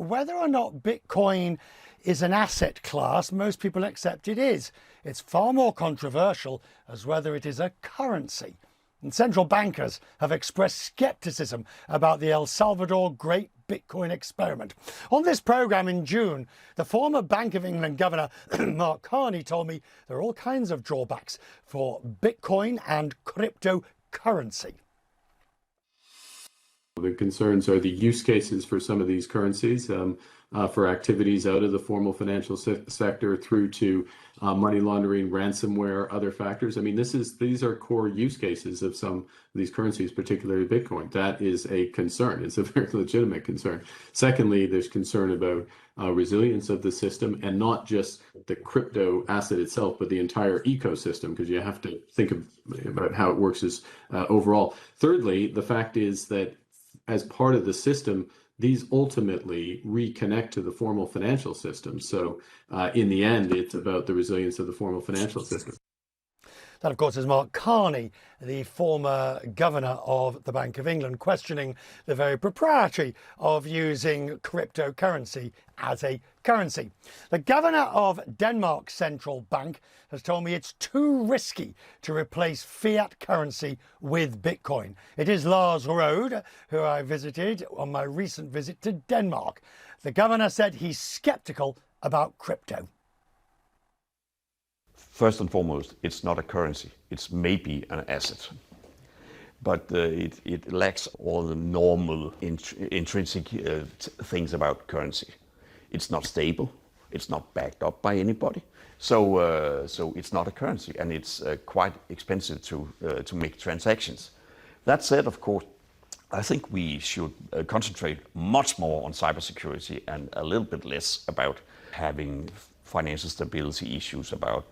whether or not Bitcoin is an asset class, most people accept it is. It's far more controversial as whether it is a currency. And central bankers have expressed skepticism about the El Salvador Great Bitcoin Experiment. On this programme in June, the former Bank of England Governor Mark Carney told me there are all kinds of drawbacks for Bitcoin and cryptocurrency. The concerns are the use cases for some of these currencies, for activities out of the formal financial sector through to money laundering, ransomware, other factors. I mean, these are core use cases of some of these currencies, particularly Bitcoin. That is a concern. It's a very legitimate concern. Secondly, there's concern about resilience of the system, and not just the crypto asset itself, but the entire ecosystem, because you have to think about how it works as overall. Thirdly, the fact is that as part of the system, these ultimately reconnect to the formal financial system. So in the end, it's about the resilience of the formal financial system. That, of course, is Mark Carney, the former governor of the Bank of England, questioning the very propriety of using cryptocurrency as a currency. The governor of Denmark's central bank has told me it's too risky to replace fiat currency with Bitcoin. It is Lars Rohde, who I visited on my recent visit to Denmark. The governor said he's sceptical about crypto. First and foremost, it's not a currency. It's maybe an asset. But it lacks all the normal intrinsic things about currency. It's not stable. It's not backed up by anybody. So it's not a currency, and it's quite expensive to make transactions. That said, of course, I think we should concentrate much more on cybersecurity and a little bit less about having financial stability issues about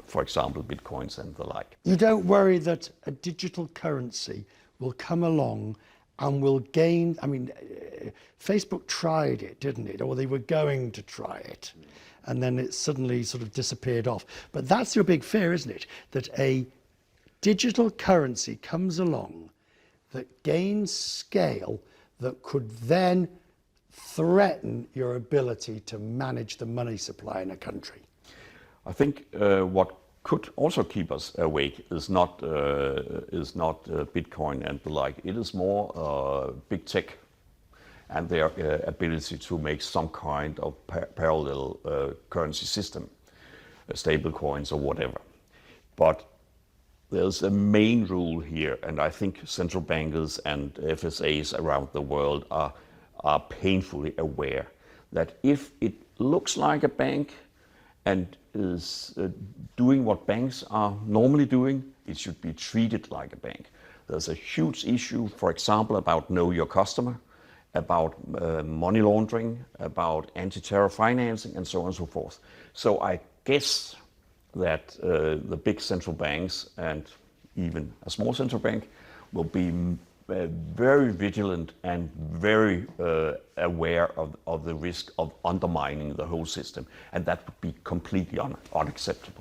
for example, Bitcoins and the like. You don't worry that a digital currency will come along and will gain, I mean, Facebook tried it, didn't it? Or they were going to try it. And then it suddenly sort of disappeared off. But that's your big fear, isn't it? That a digital currency comes along that gains scale that could then threaten your ability to manage the money supply in a country. I think what could also keep us awake is not Bitcoin and the like. It is more big tech and their ability to make some kind of parallel currency system, stable coins or whatever. But there's a main rule here, and I think central bankers and FSAs around the world are painfully aware that if it looks like a bank and is doing what banks are normally doing, it should be treated like a bank. There's a huge issue, for example, about know your customer, about money laundering, about anti-terror financing, and so on and so forth. So I guess that the big central banks and even a small central bank will be very vigilant and very aware of the risk of undermining the whole system, and that would be completely unacceptable.